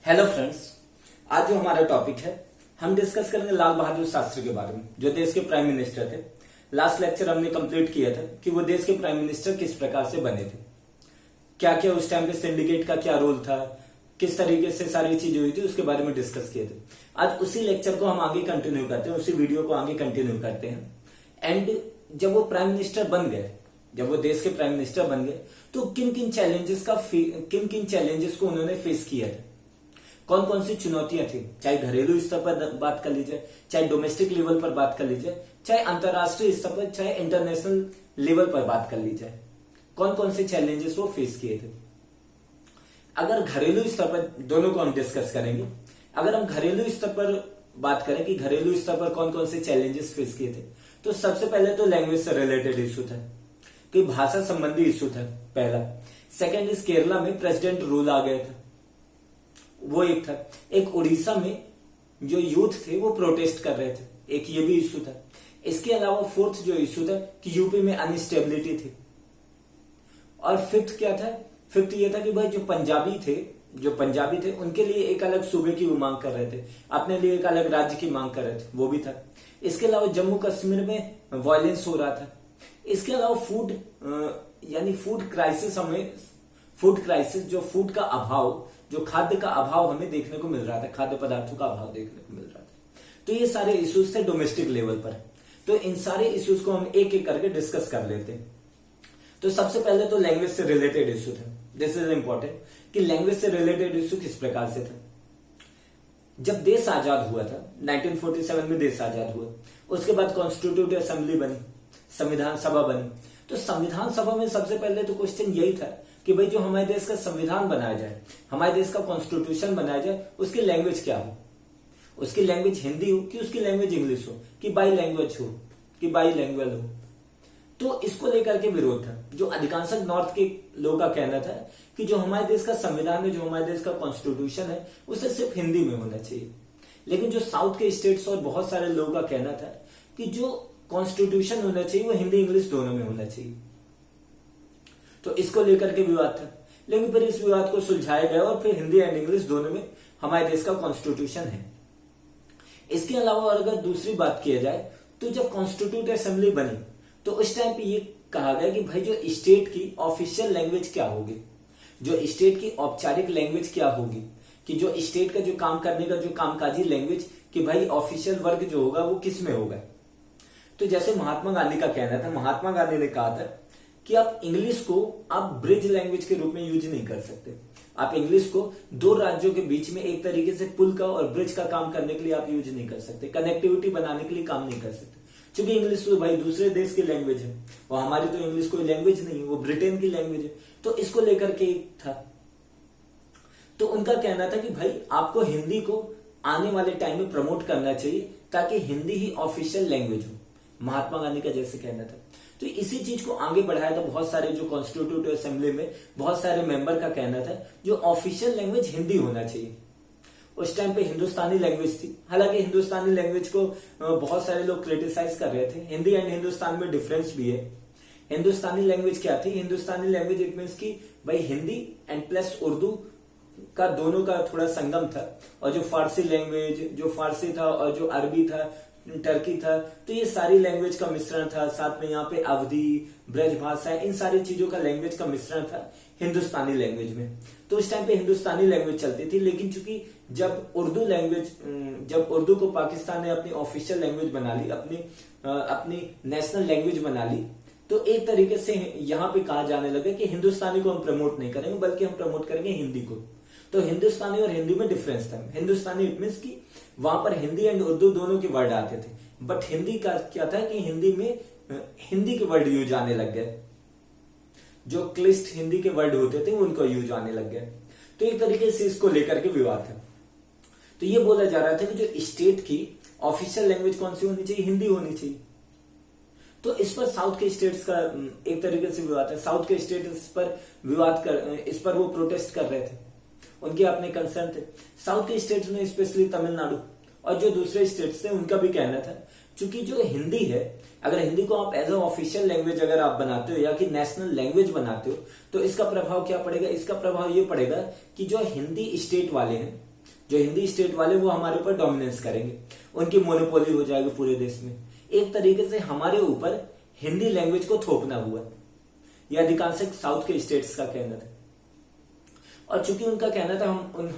Hello friends, आज जो हमारा टॉपिक है हम डिस्कस करेंगे लाल बहादुर शास्त्री के बारे में, जो देश के प्राइम मिनिस्टर थे। लास्ट लेक्चर हमने कंप्लीट किया था कि वो देश के प्राइम मिनिस्टर किस प्रकार से बने थे, क्या क्या उस टाइम पे सिंडिकेट का क्या रोल था, किस तरीके से सारी चीजें हुई थी, उसके बारे में डिस्कस किए थे। आज उसी लेक्चर को हम आगे कंटिन्यू करते हैं, उसी वीडियो को आगे कंटिन्यू करते हैं। एंड जब वो प्राइम मिनिस्टर बन गए, जब वो देश के प्राइम मिनिस्टर बन गए, तो किन किन चैलेंजेस को उन्होंने फेस किया था, कौन कौन सी चुनौतियां थी, चाहे घरेलू स्तर पर बात कर लीजिए, चाहे डोमेस्टिक लेवल पर बात कर लीजिए, चाहे अंतरराष्ट्रीय स्तर पर, चाहे इंटरनेशनल लेवल पर बात कर लीजिए, कौन कौन से चैलेंजेस वो फेस किए थे। अगर घरेलू स्तर पर दोनों को हम डिस्कस करेंगे। अगर हम घरेलू स्तर पर बात करें कि घरेलू स्तर पर कौन कौन से चैलेंजेस फेस किए थे, तो सबसे पहले तो लैंग्वेज से रिलेटेड इशू था कि भाषा संबंधी इशू था पहला। सेकेंड इज केरला में प्रेसिडेंट रूल आ गया था, वो एक था। एक उड़ीसा में जो यूथ थे वो प्रोटेस्ट कर रहे थे, एक ये भी इशू था। इसके अलावा फोर्थ जो इशू था कि यूपी में अनस्टेबिलिटी थी। और फिफ्थ क्या था? फिफ्थ ये था कि भाई जो पंजाबी थे उनके लिए एक अलग सूबे की वो मांग कर रहे थे, अपने लिए एक अलग राज्य की मांग कर रहे थे, वो भी था। इसके अलावा जम्मू कश्मीर में वायलेंस हो रहा था। इसके अलावा फूड क्राइसिस, जो फूड का अभाव, जो खाद्य का अभाव हमें देखने को मिल रहा था, खाद्य पदार्थों का अभाव देखने को मिल रहा था। तो ये सारे इश्यूज थे डोमेस्टिक लेवल पर। तो इन सारे इश्यूज को हम एक एक करके डिस्कस कर लेते हैं। तो सबसे पहले तो लैंग्वेज से रिलेटेड इश्यू था। दिस इज इंपॉर्टेंट कि लैंग्वेज से रिलेटेड इश्यू किस प्रकार से था। जब देश आजाद हुआ था, 1947 में देश आजाद हुआ, उसके बाद कॉन्स्टिट्यूटिव असेंबली बनी, संविधान सभा बनी। तो संविधान सभा में सबसे पहले तो क्वेश्चन यही था कि भाई जो हमारे देश का संविधान बनाया जाए, हमारे देश का कॉन्स्टिट्यूशन बनाया जाए, उसकी लैंग्वेज क्या हो। उसकी लैंग्वेज हिंदी हो कि उसकी लैंग्वेज इंग्लिश हो, कि बाई लैंग्वेज हो, कि बाई लैंग्वेज हो। तो इसको लेकर के विरोध था। जो अधिकांश नॉर्थ के लोगों का कहना था कि जो हमारे देश का संविधान है, जो हमारे देश का कॉन्स्टिट्यूशन है, उसे सिर्फ हिंदी में होना चाहिए। लेकिन जो साउथ के स्टेट्स और बहुत सारे लोगों का कहना था कि जो कॉन्स्टिट्यूशन होना चाहिए वो हिंदी इंग्लिश दोनों में होना चाहिए। तो इसको लेकर के विवाद था। लेकिन फिर इस विवाद को सुलझाया गया और फिर हिंदी एंड इंग्लिश दोनों में हमारे देश का कॉन्स्टिट्यूशन है। इसके अलावा अगर दूसरी बात किया जाए तो जब कॉन्स्टिट्यूटिव असेंबली बनी तो उस टाइम पे ये कहा गया कि भाई जो स्टेट की ऑफिशियल लैंग्वेज क्या होगी, जो स्टेट की औपचारिक लैंग्वेज क्या होगी, कि जो स्टेट का जो काम करने का जो कामकाजी लैंग्वेज, कि भाई ऑफिशियल वर्क जो होगा वो किस में होगा। तो जैसे महात्मा गांधी का कहना था, महात्मा गांधी ने कहा था कि आप इंग्लिश को आप ब्रिज लैंग्वेज के रूप में यूज नहीं कर सकते। आप इंग्लिश को दो राज्यों के बीच में एक तरीके से पुल का और ब्रिज का काम करने के लिए आप यूज नहीं कर सकते, कनेक्टिविटी बनाने के लिए काम नहीं कर सकते। क्योंकि इंग्लिश तो भाई दूसरे देश की लैंग्वेज है और हमारी तो इंग्लिश कोई लैंग्वेज नहीं है, वो ब्रिटेन की लैंग्वेज है। तो इसको लेकर के था। तो उनका कहना था कि भाई आपको हिंदी को आने वाले टाइम में प्रमोट करना चाहिए ताकि हिंदी ही ऑफिशियल लैंग्वेज हो। महात्मा गांधी का जैसे कहना था। तो इसी चीज को आगे बढ़ाया था। बहुत सारे जो कॉन्स्टिट्यूटिव असेंबली में बहुत सारे मेंबर का कहना था जो ऑफिशियल लैंग्वेज हिंदी होना चाहिए। उस टाइम पे हिंदुस्तानी लैंग्वेज थी। हालांकि हिंदुस्तानी लैंग्वेज को बहुत सारे लोग क्रिटिसाइज कर रहे थे। हिंदी एंड हिंदुस्तान में डिफरेंस भी है। हिंदुस्तानी लैंग्वेज क्या थी? हिंदुस्तानी लैंग्वेज इट मीन्स की भाई हिंदी एंड प्लस उर्दू का दोनों का थोड़ा संगम था। और जो फारसी लैंग्वेज, जो फारसी था और जो अरबी था, टर्की था, तो ये सारी लैंग्वेज का मिश्रण था। साथ में यहाँ पे अवधी, ब्रज भाषा, इन सारी चीजों का लैंग्वेज का मिश्रण था हिंदुस्तानी लैंग्वेज में। तो उस टाइम पे हिंदुस्तानी लैंग्वेज चलती थी। लेकिन चूंकि जब उर्दू को पाकिस्तान ने अपनी ऑफिशियल लैंग्वेज बना ली, अपनी नेशनल लैंग्वेज बना ली, तो एक तरीके से यहाँ पे कहा जाने लगा कि हिंदुस्तानी को हम प्रमोट नहीं करेंगे बल्कि हम प्रमोट करेंगे हिंदी को। तो हिंदुस्तानी और हिंदी में डिफरेंस था। हिंदुस्तानी इट मीन्स की वहां पर हिंदी एंड उर्दू दोनों के वर्ड आते थे, बट हिंदी का क्या था कि हिंदी में हिंदी के वर्ड यूज आने लग गए। जो क्लिष्ट हिंदी के वर्ड होते थे उनको यूज आने लग गए। तो एक तरीके से इसको लेकर के विवाद था। तो ये बोला जा रहा था कि जो स्टेट की ऑफिशियल लैंग्वेज कौन सी होनी चाहिए? हिंदी होनी चाहिए। तो इस पर साउथ के स्टेट्स का एक तरीके से विवाद है। साउथ के स्टेट इस पर वो प्रोटेस्ट कर रहे थे, उनके अपने कंसर्न थे। साउथ के स्टेट्स में स्पेशली तमिलनाडु और जो दूसरे स्टेट्स थे उनका भी कहना था चूंकि जो हिंदी है, अगर हिंदी को आप एज अ ऑफिशियल लैंग्वेज अगर आप बनाते हो या कि नेशनल लैंग्वेज बनाते हो, तो इसका प्रभाव क्या पड़ेगा? इसका प्रभाव ये पड़ेगा कि जो हिंदी स्टेट वाले हैं, जो हिंदी स्टेट वाले वो हमारे ऊपर डोमिनेंस करेंगे, उनकी मोनोपोली हो जाएगी पूरे देश में। एक तरीके से हमारे ऊपर हिंदी लैंग्वेज को थोपना हुआ, यह अधिकांश साउथ के स्टेट्स का कहना था। और चूंकि उनका कहना था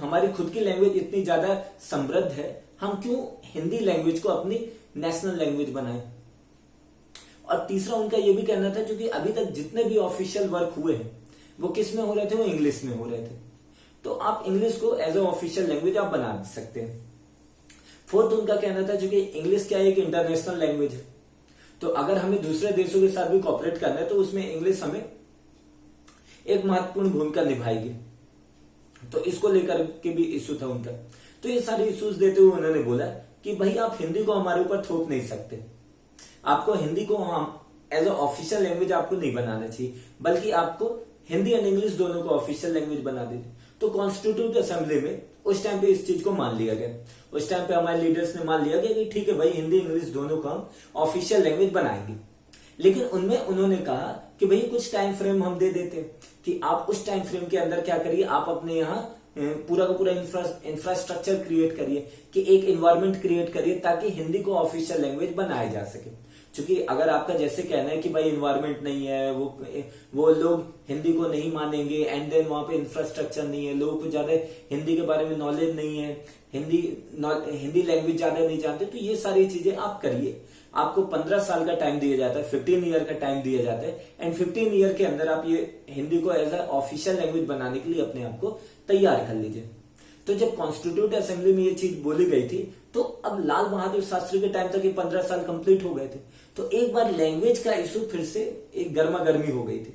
हमारी खुद की लैंग्वेज इतनी ज्यादा समृद्ध है, हम क्यों हिंदी लैंग्वेज को अपनी नेशनल लैंग्वेज बनाएं। और तीसरा उनका यह भी कहना था, क्योंकि अभी तक जितने भी ऑफिशियल वर्क हुए हैं वो किस में हो रहे थे? वो इंग्लिश में हो रहे थे। तो आप इंग्लिश को एज अ ऑफिशियल लैंग्वेज आप बना सकते हैं। फोर्थ उनका कहना था, क्योंकि इंग्लिश क्या है, एक इंटरनेशनल लैंग्वेज है, तो अगर हमें दूसरे देशों के साथ भी कॉपरेट करना है तो उसमें इंग्लिश हमें एक महत्वपूर्ण भूमिका निभाएगी। तो इसको लेकर के भी इश्यू था उनका। तो ये सारे इश्यूज देते हुए उन्होंने बोला कि भाई आप हिंदी को हमारे ऊपर थोप नहीं सकते, आपको हिंदी को हम एज अ ऑफिशियल लैंग्वेज आपको नहीं बनाना चाहिए, बल्कि आपको हिंदी एंड इंग्लिश दोनों को ऑफिशियल लैंग्वेज बना दीजिए। तो कॉन्स्टिट्यूट असेंबली में उस टाइम पे इस चीज को मान लिया गया। उस टाइम पे हमारे लीडर्स ने मान लिया गया कि ठीक है भाई, हिंदी इंग्लिश दोनों को हम ऑफिशियल लैंग्वेज बनाएंगे। लेकिन उनमें उन्होंने कहा कि भाई कुछ टाइम फ्रेम हम दे देते कि आप उस टाइम फ्रेम के अंदर क्या करिए, आप अपने यहाँ पूरा का पूरा इंफ्रास्ट्रक्चर क्रिएट करिए, कि एक इन्वायरमेंट क्रिएट करिए ताकि हिंदी को ऑफिशियल लैंग्वेज बनाया जा सके। क्योंकि अगर आपका जैसे कहना है कि भाई इन्वायरमेंट नहीं है, वो लोग हिंदी को नहीं मानेंगे, एंड देन वहां पे इंफ्रास्ट्रक्चर नहीं है, लोगों को ज्यादा हिंदी के बारे में नॉलेज नहीं है, हिंदी लैंग्वेज ज्यादा नहीं जानते, तो ये सारी चीजें आप करिए। आपको 15 साल का टाइम दिया जाता है, 15 ईयर का टाइम दिया जाता है, एंड 15 ईयर के अंदर आप ये हिंदी को एज अ ऑफिशियल लैंग्वेज बनाने के लिए अपने आप को तैयार कर लीजिए। तो जब कॉन्स्टिट्यूट असेंबली में ये चीज बोली गई थी, तो अब लाल बहादुर शास्त्री के टाइम तक ये 15 साल कंप्लीट हो गए थे। तो एक बार लैंग्वेज का इशू फिर से एक गर्मा गर्मी हो गई थी,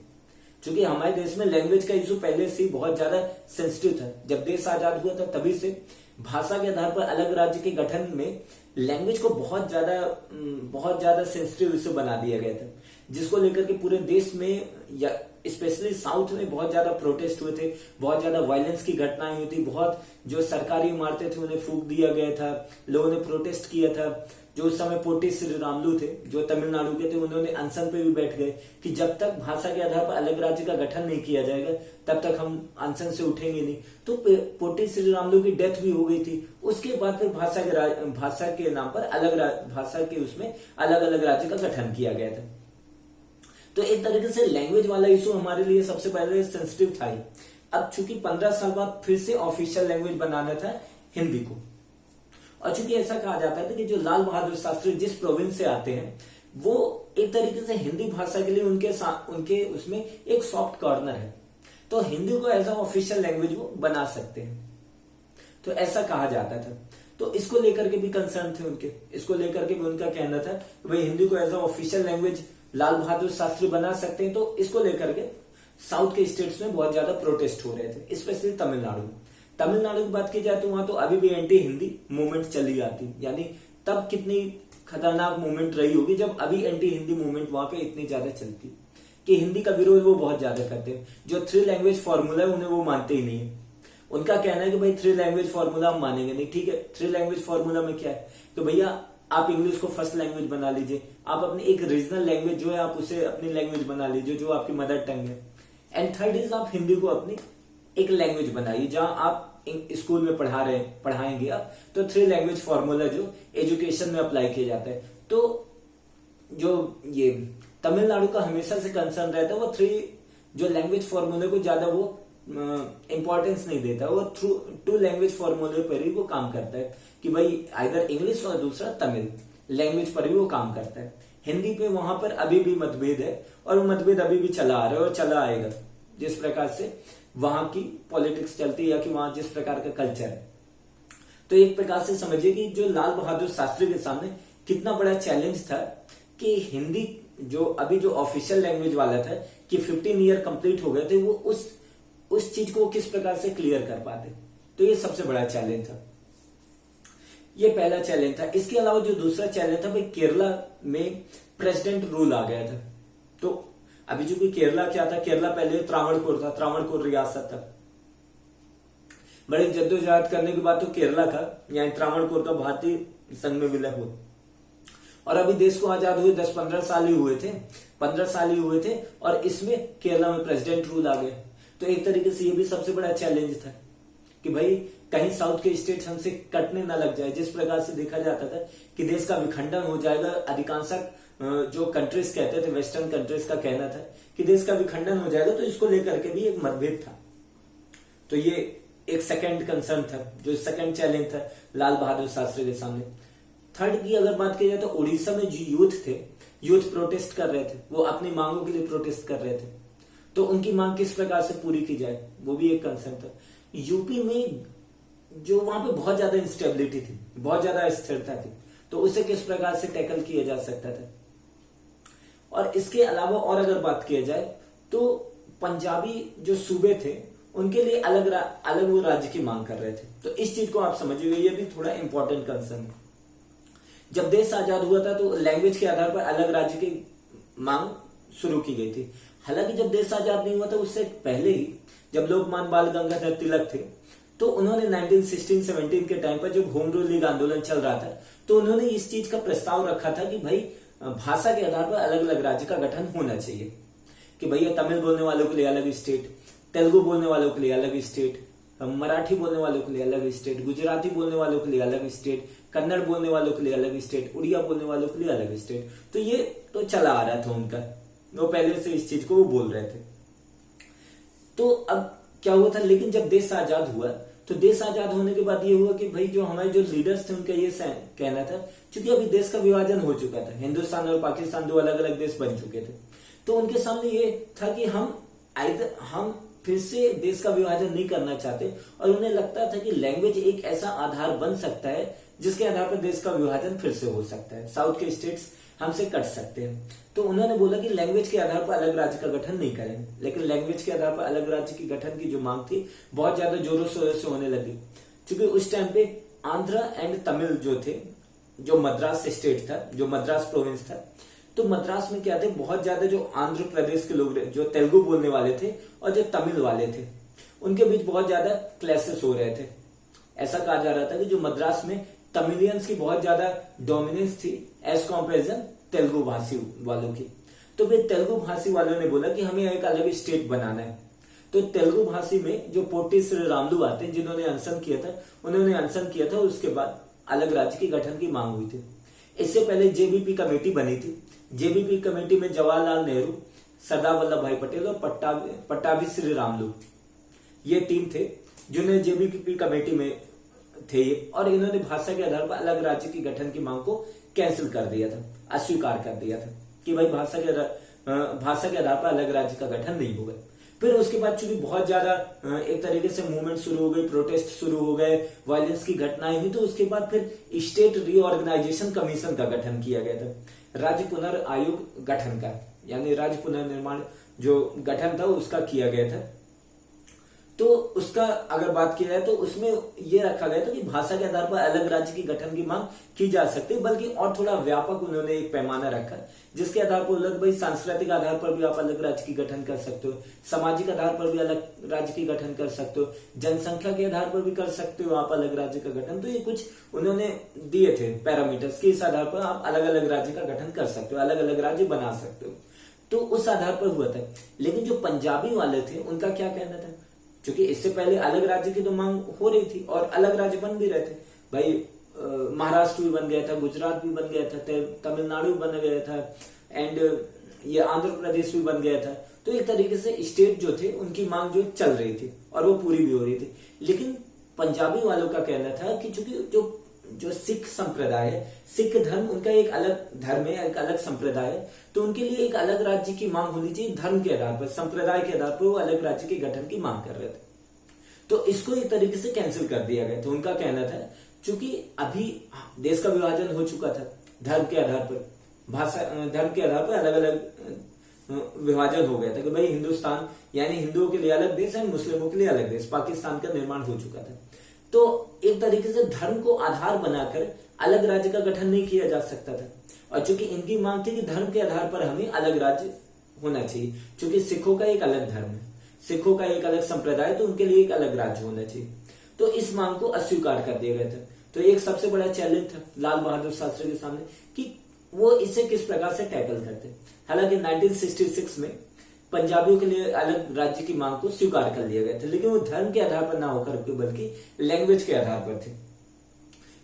क्योंकि हमारे देश में लैंग्वेज का इशू पहले से बहुत ज्यादा सेंसिटिव था। जब देश आजाद हुआ था तभी से भाषा के आधार पर अलग राज्य के गठन में लैंग्वेज को बहुत ज्यादा सेंसिटिव इशू बना दिया गया था, जिसको लेकर के पूरे देश में या स्पेशली साउथ में बहुत ज्यादा प्रोटेस्ट हुए थे, बहुत ज्यादा वायलेंस की घटनाएं हुई थी, बहुत जो सरकारी इमारतें थी उन्हें फूंक दिया गया था, लोगों ने प्रोटेस्ट किया था। जो उस समय पोटी श्रीरामुलु थे जो तमिलनाडु के थे, उन्होंने अनशन पे भी बैठ गए कि जब तक भाषा के आधार पर अलग राज्य का गठन नहीं किया जाएगा तब तक हम अनशन से उठेंगे नहीं। तो पोटी श्रीरामुलु की डेथ भी हो गई थी। उसके बाद फिर भाषा के नाम पर भाषा के उसमें अलग अलग राज्य का गठन किया गया था। तो एक तरीके से लैंग्वेज वाला इशू हमारे लिए सबसे पहले सेंसिटिव था ही। अब चूंकि 15 साल बाद फिर से ऑफिशियल लैंग्वेज बनाना था हिंदी को, और चूंकि ऐसा कहा जाता है कि जो लाल बहादुर शास्त्री जिस प्रोविंस से आते हैं वो एक तरीके से हिंदी भाषा के लिए उनके उसमें एक सॉफ्ट कॉर्नर है, तो हिंदी को एज अ ऑफिशियल लैंग्वेज वो बना सकते हैं। तो ऐसा कहा जाता था। तो इसको लेकर के भी कंसर्न थे उनके, इसको लेकर के भी उनका कहना था कि भाई हिंदी को as a official language Lal Bahadur Shastri बना सकते हैं। तो इसको लेकर के साउथ के स्टेट्स में बहुत ज्यादा प्रोटेस्ट हो रहे थे, स्पेशली तमिलनाडु की बात की जाए तो वहां तो अभी भी एंटी हिंदी मूवमेंट चली आती, यानी तब कितनी खतरनाक मूवमेंट रही होगी जब अभी एंटी हिंदी मूवमेंट वहां पे इतनी ज्यादा चलती कि हिंदी का विरोध वो बहुत ज्यादा करते हैं। जो 3 लैंग्वेज फॉर्मूला है उन्हें वो मानते ही नहीं है। उनका कहना है कि भाई 3 लैंग्वेज फॉर्मूला हम मानेंगे नहीं। ठीक है, 3 लैंग्वेज फॉर्मूला में क्या है कि भैया आप इंग्लिश को फर्स्ट लैंग्वेज बना लीजिए, आप अपनी एक रीजनल लैंग्वेज जो है आप उसे अपनी लैंग्वेज बना लीजिए जो आपकी मदर टंग है, एंड थर्ड इज आप हिंदी को अपनी एक लैंग्वेज बनाइए जहां आप स्कूल में पढ़ाएंगे आप। तो 3 लैंग्वेज फॉर्मूला जो एजुकेशन में अप्लाई किया जाता है। तो जो ये तमिलनाडु का हमेशा से कंसर्न रहता है वो 3 जो लैंग्वेज फॉर्मूले को ज्यादा वो इंपॉर्टेंस नहीं देता, वो 2 लैंग्वेज फॉर्मूले पर ही वो काम करता है कि भाई आइदर इंग्लिश और दूसरा तमिल लैंग्वेज पर ही वो काम करता है। हिंदी पे वहां पर अभी भी मतभेद है और वो मतभेद अभी भी चला आ रहा है और चला आएगा, जिस प्रकार से वहां की पॉलिटिक्स चलती है या कि वहां जिस प्रकार का कल्चर है। तो एक प्रकार से समझिए कि जो लाल बहादुर शास्त्री के सामने कितना बड़ा चैलेंज था कि हिंदी जो अभी जो ऑफिशियल लैंग्वेज वाला था कि 15 ईयर कंप्लीट हो गए थे, वो उस चीज को किस प्रकार से क्लियर कर पाते। तो ये सबसे बड़ा चैलेंज था, ये पहला चैलेंज था। इसके अलावा जो दूसरा चैलेंज था भाई केरला में प्रेसिडेंट रूल आ गया था। तो अभी जो कि केरला क्या था, केरला पहले त्रावणकोर था, त्रावणकोर रियासत था। बड़े जद्दोजहद करने के बाद तो केरला का यानी त्रावणकोर का भारतीय संघ में विलय हुआ। और अभी देश को आजाद हुए 10-15 साल ही हुए थे, 15 साल ही हुए थे, और इसमें केरला में प्रेसिडेंट रूल आ गया। तो एक तरीके से ये भी सबसे बड़ा चैलेंज था कि भाई कहीं साउथ के स्टेट्स हमसे कटने ना लग जाए। जिस प्रकार से देखा जाता था कि देश का विखंडन हो जाएगा, अधिकांश जो कंट्रीज कहते थे, वेस्टर्न कंट्रीज का कहना था कि देश का विखंडन हो जाएगा, तो इसको लेकर के भी एक मतभेद था। तो ये एक सेकंड कंसर्न था, जो सेकंड चैलेंज था लाल बहादुर शास्त्री के सामने। थर्ड की अगर बात की जाए तो उड़ीसा में जो यूथ थे, यूथ प्रोटेस्ट कर रहे थे, वो अपनी मांगों के लिए प्रोटेस्ट कर रहे थे। तो उनकी मांग किस प्रकार से पूरी की जाए, वो भी एक कंसर्न था। यूपी में जो वहां पे बहुत ज्यादा इंस्टेबिलिटी थी, बहुत ज्यादा अस्थिरता थी, तो उसे किस प्रकार से टैकल किया जा सकता था। और इसके अलावा और अगर बात किया जाए तो पंजाबी जो सूबे थे उनके लिए अलग अलग वो राज्य की मांग कर रहे थे। तो इस चीज को आप समझिए, ये भी थोड़ा इंपॉर्टेंट कंसर्न है। जब देश आजाद हुआ था तो लैंग्वेज के आधार पर अलग राज्य की मांग शुरू की गई थी। हालांकि जब देश आजाद नहीं हुआ था उससे पहले ही जब लोकमान्य बाल गंगाधर तिलक थे, तो उन्होंने 1916-17 के टाइम पर जब होम रूल लीग आंदोलन चल रहा था, तो उन्होंने इस चीज का प्रस्ताव रखा था कि भाई भाषा के आधार पर अलग अलग राज्य का गठन होना चाहिए, कि भैया तमिल बोलने वालों के लिए अलग स्टेट, तेलुगु बोलने वालों के लिए अलग स्टेट, मराठी बोलने वालों के लिए अलग स्टेट, गुजराती बोलने वालों के लिए अलग स्टेट, कन्नड़ बोलने वालों के लिए अलग स्टेट, उड़िया बोलने वालों के लिए अलग स्टेट। तो ये तो चला आ रहा था उनका, वो पहले से इस चीज को वो बोल रहे थे। तो अब क्या हुआ था, लेकिन जब देश आजाद हुआ तो देश आजाद होने के बाद ये हुआ कि भाई जो हमारे जो लीडर्स थे उनका ये कहना था, क्योंकि अभी देश का विभाजन हो चुका था, हिंदुस्तान और पाकिस्तान दो अलग अलग देश बन चुके थे, तो उनके सामने ये था कि हम फिर से देश का विभाजन नहीं करना चाहते, और उन्हें लगता था कि लैंग्वेज एक ऐसा आधार बन सकता है जिसके आधार पर देश का विभाजन फिर से हो सकता है, साउथ के स्टेट्स हमसे कट सकते हैं। तो उन्होंने बोला कि लैंग्वेज के आधार पर अलग राज्य का गठन नहीं करें, लेकिन लैंग्वेज के आधार पर अलग राज्य की गठन की जो मांग थी बहुत ज्यादा जोरों शोरों से होने लगी, क्योंकि उस टाइम पे आंध्र एंड तमिल जो थे, जो मद्रास स्टेट था, जो मद्रास प्रोविंस था, तो मद्रास में क्या थे, बहुत ज्यादा जो आंध्र प्रदेश के लोग जो तेलुगु बोलने वाले थे और जो तमिल वाले थे, उनके बीच बहुत ज्यादा क्लैशेस हो रहे थे। ऐसा कहा जा रहा था कि जो मद्रास में तमिलियंस की बहुत ज्यादा डोमिनेंस थी एज कॉम्पेरिजन तेलुगु भाषी वालों की। तो फिर तेलुगु भाषी वालों ने बोला कि हमें एक अलग स्टेट बनाना है। तो तेलुगु भाषी में जो पोटी श्रीरामुलु आते हैं, जिन्होंने अनशन किया था, उन्होंने अनशन किया था, उसके बाद अलग राज्य की गठन की मांग हुई थी। इससे पहले जेबीपी कमेटी बनी थी। जेबीपी कमेटी में जवाहरलाल नेहरू, सरदार वल्लभ भाई पटेल और पट्टाभी श्रीरामुलु, ये तीन थे जिन्होंने जेबीपी कमेटी में थे, और इन्होंने भाषा के आधार पर अलग राज्य की गठन की मांग को कैंसिल कर दिया था, अस्वीकार कर दिया था कि भाई भाषा के आधार पर अलग राज्य का गठन नहीं होगा। फिर उसके बाद चूंकि बहुत ज्यादा एक तरीके से मूवमेंट शुरू हो गई, प्रोटेस्ट शुरू हो गए, वायलेंस की घटनाएं हुई, तो उसके बाद फिर स्टेट रीऑर्गेनाइजेशन कमीशन का गठन किया गया था, राज्य पुनर्आयोग गठन का, यानी राज्य पुनर्निर्माण जो गठन था उसका किया गया था। तो उसका अगर बात की जाए तो उसमें यह रखा गया था कि भाषा के आधार पर अलग राज्य की गठन की मांग की जा सकती है, बल्कि और थोड़ा व्यापक उन्होंने एक पैमाना रखा, जिसके आधार पर अलग भाई सांस्कृतिक आधार पर भी आप अलग राज्य की गठन कर सकते हो, सामाजिक आधार पर भी अलग राज्य की गठन कर सकते हो, जनसंख्या के आधार पर भी कर सकते हो आप अलग राज्य का गठन। तो ये कुछ उन्होंने दिए थे पैरामीटर्स कि इस आधार पर आप अलग अलग राज्य का गठन कर सकते हो, अलग अलग राज्य बना सकते हो। तो उस आधार पर हुआ था। लेकिन जो पंजाबी वाले थे उनका क्या कहना था, क्योंकि इससे पहले अलग राज्य की तो मांग हो रही थी और अलग राज्य बन भी रहे थे, भाई महाराष्ट्र भी बन गया था, गुजरात भी बन गया था, तमिलनाडु भी बन गया था, एंड ये आंध्र प्रदेश भी बन गया था। तो एक तरीके से स्टेट जो थे उनकी मांग जो चल रही थी और वो पूरी भी हो रही थी। लेकिन पंजाबी वालों का कहना था कि चूंकि जो सिख संप्रदाय है, सिख धर्म उनका एक अलग धर्म है, एक अलग संप्रदाय है, तो उनके लिए एक अलग राज्य की मांग होनी चाहिए, धर्म के आधार पर, संप्रदाय के आधार पर वो अलग राज्य के गठन की मांग कर रहे थे। तो इसको एक तरीके से कैंसिल कर दिया गया। तो उनका कहना था क्योंकि अभी देश का विभाजन हो चुका था, धर्म के आधार पर, भाषा, धर्म के आधार पर अलग अलग विभाजन हो गया था कि भाई हिंदुस्तान यानी हिंदुओं के लिए अलग देश है, मुस्लिमों के लिए अलग देश, पाकिस्तान का निर्माण हो चुका था। तो एक तरीके से धर्म को आधार बनाकर अलग राज्य का गठन नहीं किया जा सकता था। और चूंकि इनकी मांग थी कि धर्म के आधार पर हमें अलग राज्य होना चाहिए, क्योंकि सिखों का एक अलग धर्म है, सिखों का एक अलग संप्रदाय, तो उनके लिए एक अलग राज्य होना चाहिए। तो इस मांग को अस्वीकार कर दिया गया था। तो एक सबसे बड़ा चैलेंज था लाल बहादुर शास्त्री के सामने कि वो इसे किस प्रकार से टैकल करते। हालांकि 1966 में पंजाबियों के लिए अलग राज्य की मांग को स्वीकार कर लिया गया था, लेकिन वो धर्म के आधार पर ना होकर के बल्कि लैंग्वेज के आधार पर थे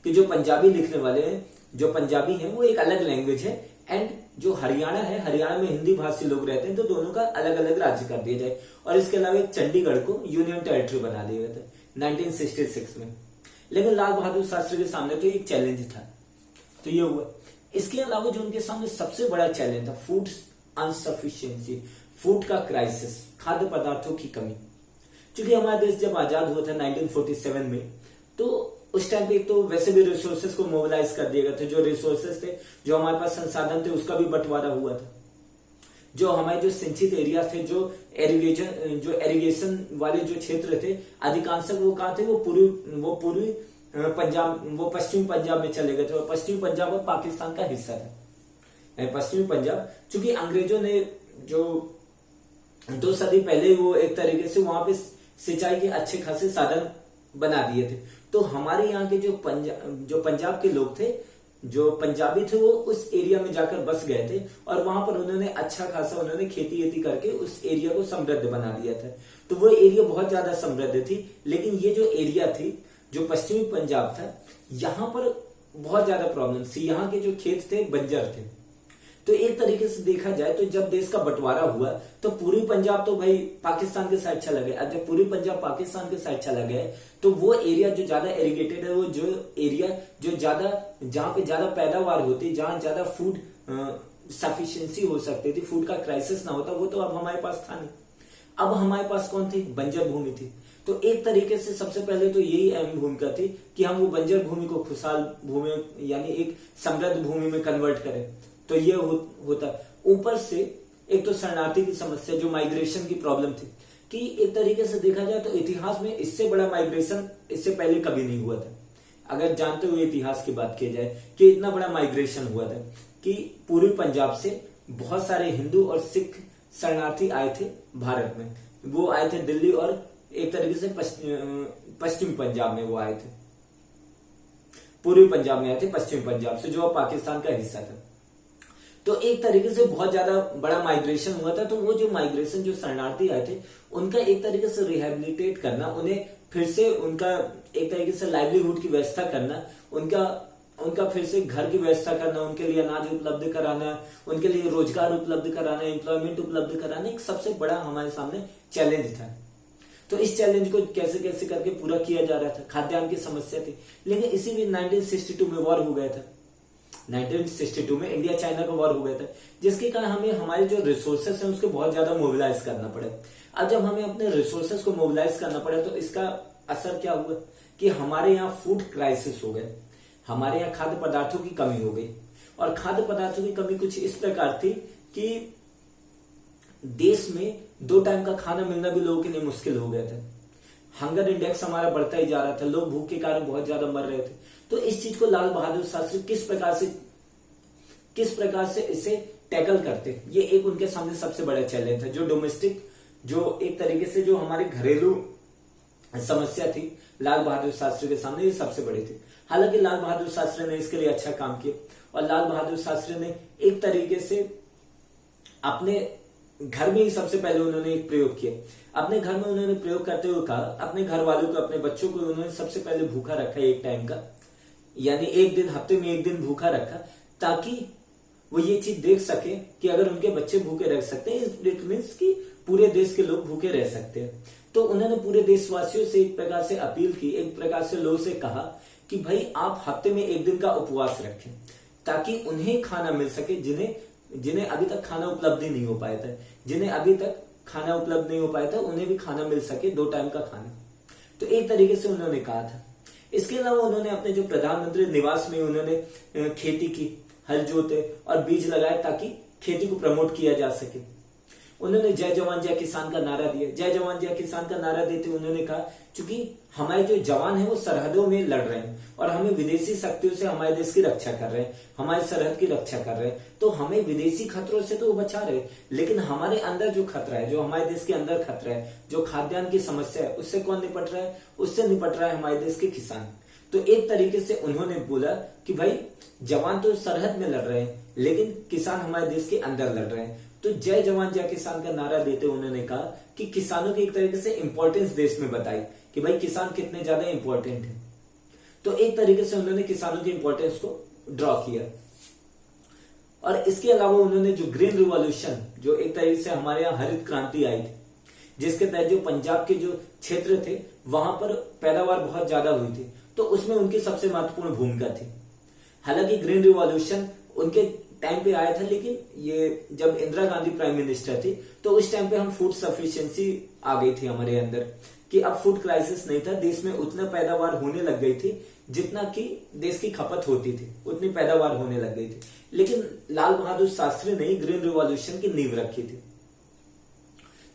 कि जो पंजाबी लिखने वाले हैं, जो पंजाबी हैं, वो एक अलग लैंग्वेज है, एंड जो हरियाणा है, हरियाणा में हिंदी भाषी लोग रहते हैं, तो दोनों का अलग अलग राज्य कर दिया जाए। और इसके अलावा एक चंडीगढ़ को यूनियन टेरिटरी बना दिया गया था 1966 में। लेकिन लाल बहादुर शास्त्री के सामने तो एक चैलेंज था, तो ये हुआ। इसके अलावा जो उनके सामने सबसे बड़ा चैलेंज था, फूड अनसफिशियंसी, फूड का क्राइसिस, खाद्य पदार्थों की कमी। क्योंकि हमारा देश जब आजाद हुआ था 1947 में, तो उस टाइम पे एक तो वैसे भी रिसोर्सेज को मोबिलाइज कर दिया गया था। जो रिसोर्सेज थे, जो हमारे पास संसाधन थे, उसका भी बंटवारा हुआ था। जो हमारे जो सिंचित एरिया थे, जो एरिगेशन वाले जो क्षेत्र थे, अधिकांश वो कहाँ थे, वो पूर्वी पंजाब, वो पश्चिमी पंजाब में चले गए थे। और पश्चिमी पंजाब और पाकिस्तान का हिस्सा था। पश्चिमी पंजाब, चूंकि अंग्रेजों ने जो 2 सदी पहले वो एक तरीके से वहां पे सिंचाई के अच्छे खासे साधन बना दिए थे, तो हमारे यहाँ के जो पंजाब के लोग थे, जो पंजाबी थे, वो उस एरिया में जाकर बस गए थे और वहां पर उन्होंने अच्छा खासा उन्होंने खेती करके उस एरिया को समृद्ध बना दिया था। तो वो एरिया बहुत ज्यादा समृद्ध थी। लेकिन ये जो एरिया थी, जो पश्चिमी पंजाब था, यहाँ पर बहुत ज्यादा प्रॉब्लम थी। यहाँ के जो खेत थे बंजर थे। तो एक तरीके से देखा जाए तो जब देश का बंटवारा हुआ तो पूर्वी पंजाब तो भाई पाकिस्तान के साइड चला गया। जब पूर्वी पंजाब पाकिस्तान के साइड चला गया तो वो एरिया जो ज्यादा इरिगेटेड है, वो जो एरिया जो ज्यादा, जहां पे ज्यादा पैदावार होती, जहां ज्यादा फूड सफिशिएंसी हो सकती थी, फूड का क्राइसिस ना होता, वो तो अब हमारे पास था नहीं। अब हमारे पास कौन थी? बंजर भूमि थी। तो एक तरीके से सबसे पहले तो यही अहम भूमिका थी कि हम वो बंजर भूमि को खुशहाल भूमि यानी एक समृद्ध भूमि में कन्वर्ट करें। तो ये होता। ऊपर से एक तो शरणार्थी की समस्या, जो माइग्रेशन की प्रॉब्लम थी, कि एक तरीके से देखा जाए तो इतिहास में इससे बड़ा माइग्रेशन इससे पहले कभी नहीं हुआ था। अगर जानते हुए इतिहास की बात की जाए कि इतना बड़ा माइग्रेशन हुआ था कि पूर्वी पंजाब से बहुत सारे हिंदू और सिख शरणार्थी आए थे भारत में। वो आए थे दिल्ली और एक तरीके से पश्चिमी पंजाब में वो आए थे। पूर्वी पंजाब में आए थे पश्चिमी पंजाब से, जो पाकिस्तान का हिस्सा था। तो एक तरीके से बहुत ज्यादा बड़ा माइग्रेशन हुआ था। तो वो जो माइग्रेशन, जो शरणार्थी आए थे, उनका एक तरीके से रिहेबिलिटेट करना, उन्हें फिर से उनका एक तरीके से लाइवलीहुड की व्यवस्था करना, उनका फिर से घर की व्यवस्था करना, उनके लिए अनाज उपलब्ध कराना, उनके लिए रोजगार उपलब्ध कराना, एम्प्लॉयमेंट उपलब्ध कराना, एक सबसे बड़ा हमारे सामने चैलेंज था। तो इस चैलेंज को कैसे कैसे करके पूरा किया जा रहा था। खाद्यान्न की समस्या थी, लेकिन इसी में 1962 में वॉर हो गया था। 1962 में इंडिया चाइना का वॉर हो गया था, जिसके कारण हमें हमारे जो रिसोर्सेस हैं उसको बहुत ज्यादा मोबिलाइज करना पड़ा। अब जब हमें अपने रिसोर्सेस को मोबिलाइज करना पड़ा तो इसका असर क्या हुआ कि हमारे यहाँ फूड क्राइसिस हो गए। हमारे यहाँ खाद्य पदार्थों की कमी हो गई। और खाद्य पदार्थों की कमी कुछ इस प्रकार थी कि देश में 2 टाइम का खाना मिलना भी लोगों के लिए मुश्किल हो गया था। हंगर इंडेक्स हमारा बढ़ता ही जा रहा था, लोग भूख के कारण बहुत ज्यादा मर रहे थे। तो इस चीज को लाल बहादुर शास्त्री किस प्रकार से इसे टैकल करते, ये एक उनके सामने सबसे बड़ा चैलेंज था। जो डोमेस्टिक, जो एक तरीके से जो हमारी घरेलू समस्या थी, लाल बहादुर शास्त्री के सामने ये सबसे बड़ी थी। हालांकि लाल बहादुर शास्त्री ने इसके लिए अच्छा काम किया और लाल बहादुर शास्त्री ने एक तरीके से अपने घर में ही सबसे पहले उन्होंने एक प्रयोग किया। अपने घर में उन्होंने प्रयोग करते हुए कहा, अपने घर वालों को, अपने बच्चों को उन्होंने सबसे पहले भूखा रखा एक टाइम का, यानी एक दिन, हफ्ते में एक दिन भूखा रखा, ताकि वो ये चीज देख सके कि अगर उनके बच्चे भूखे रह सकते हैं, इट मीन्स कि पूरे देश के लोग भूखे रह सकते हैं। तो उन्होंने पूरे देशवासियों से एक प्रकार से अपील की, एक प्रकार से लोगों से कहा कि भाई आप हफ्ते में एक दिन का उपवास रखें, ताकि उन्हें खाना मिल सके जिन्हें अभी तक खाना उपलब्ध नहीं हो पाया था। जिन्हें अभी तक खाना उपलब्ध नहीं हो पाया था, उन्हें भी खाना मिल सके, 2 टाइम का खाना। तो एक तरीके से उन्होंने कहा था। इसके अलावा उन्होंने अपने जो प्रधानमंत्री निवास में उन्होंने खेती की, हल जोते और बीज लगाए, ताकि खेती को प्रमोट किया जा सके। उन्होंने जय जवान जय किसान का नारा दिया। जय जवान जय किसान का नारा देते उन्होंने कहा, क्योंकि हमारे जो जवान हैं वो सरहदों में लड़ रहे हैं और हमें विदेशी शक्तियों से हमारे देश की रक्षा कर रहे हैं, हमारे सरहद की रक्षा कर रहे हैं। तो हमें विदेशी खतरों से तो वो बचा रहे, लेकिन हमारे अंदर जो खतरा है, जो हमारे देश के अंदर खतरा है, जो खाद्यान्न की समस्या है, उससे कौन निपट रहा है? उससे निपट रहा है हमारे देश के किसान। तो एक तरीके से उन्होंने बोला कि भाई जवान तो सरहद में लड़ रहे हैं, लेकिन किसान हमारे देश के अंदर लड़ रहे हैं। तो जय जवान जय किसान का नारा देते हुए उन्होंने कहा कि किसानों की एक तरीके से इंपॉर्टेंस देश में बताई कि भाई किसान कितने ज्यादा इंपॉर्टेंट है। तो एक तरीके से उन्होंने किसानों की इंपॉर्टेंस को ड्रॉ किया। और इसके अलावा उन्होंने जो ग्रीन रिवॉल्यूशन, जो एक तरीके से हमारे यहाँ हरित क्रांति आई थी, जिसके तहत जो पंजाब के जो क्षेत्र थे वहां पर पैदावार बहुत ज्यादा हुई थी, तो उसमें उनकी सबसे महत्वपूर्ण भूमिका थी। हालांकि ग्रीन रिवॉल्यूशन उनके टाइम पे आया था, लेकिन ये जब इंदिरा गांधी प्राइम मिनिस्टर थी तो उस टाइम पे हम फूड सफिशिएंसी आ गई थी हमारे अंदर कि अब फूड क्राइसिस नहीं था, देश में उतना पैदावार होने लग गई थी जितना कि देश की खपत होती थी, उतनी पैदावार होने लग गई थी। लेकिन लाल बहादुर शास्त्री ने ग्रीन रिवॉल्यूशन की नींव रखी थी।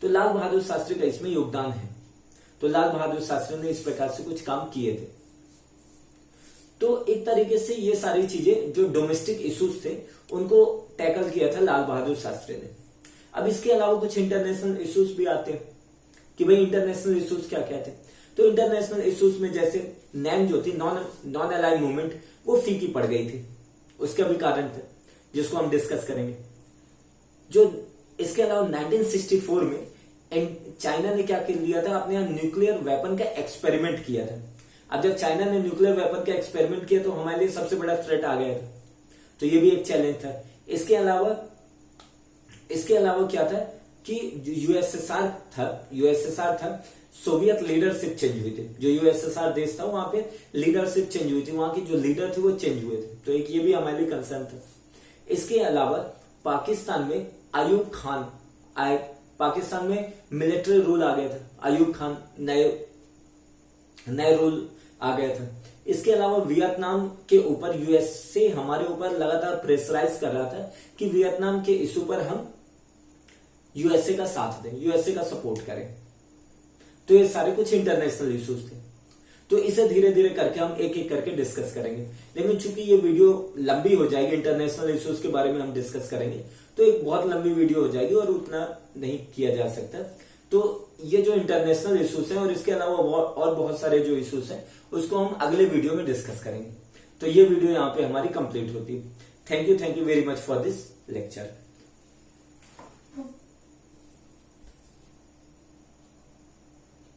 तो लाल बहादुर शास्त्री का इसमें योगदान है। तो लाल बहादुर शास्त्री ने इस प्रकार से कुछ काम किए थे। तो एक तरीके से ये सारी चीजें जो डोमेस्टिक इश्यूज थे उनको टैकल किया था लाल बहादुर शास्त्री ने। अब इसके अलावा कुछ इंटरनेशनल इश्यूज भी आते हैं कि भाई इंटरनेशनल इश्यूज क्या क्या थे। तो इंटरनेशनल इश्यूज में जैसे नैम जो थी, नॉन अलाइड मूवमेंट, वो फीकी पड़ गई थी। उसका भी कारण था जिसको हम डिस्कस करेंगे। जो इसके अलावा 1964 में चाइना ने क्या लिया था, अपने यहाँ न्यूक्लियर वेपन का एक्सपेरिमेंट किया था। अब जब चाइना ने न्यूक्लियर वेपन का एक्सपेरिमेंट किया तो हमारे लिए सबसे बड़ा थ्रेट आ गया था। तो ये भी एक चैलेंज था। इसके अलावा क्या था कि यूएसएसआर था, सोवियत लीडरशिप चेंज हुई थी। जो यूएसएसआर देश था वहां पे लीडरशिप चेंज हुई थी, वहां के जो लीडर थे वो चेंज हुए थे। तो एक ये भी हमारे लिए कंसर्न था। इसके अलावा पाकिस्तान में मिलिट्री रूल आ गया था। अयूब खान नए रूल आ गया था। इसके अलावा वियतनाम के ऊपर यूएसए हमारे ऊपर लगातार प्रेशराइज कर रहा था कि वियतनाम के इशू पर हम यूएसए का साथ दें, यूएसए का सपोर्ट करें। तो ये सारे कुछ इंटरनेशनल इश्यूज थे। तो इसे धीरे धीरे करके हम एक एक करके डिस्कस करेंगे। लेकिन चूंकि ये वीडियो लंबी हो जाएगी, इंटरनेशनल इश्यूज के बारे में हम डिस्कस करेंगे तो एक बहुत लंबी वीडियो हो जाएगी और उतना नहीं किया जा सकता। तो ये जो इंटरनेशनल इश्यूज हैं और इसके अलावा और बहुत सारे जो इश्यूज हैं उसको हम अगले वीडियो में डिस्कस करेंगे। तो ये वीडियो यहाँ पे हमारी कंप्लीट होती है। Thank you very much for this lecture.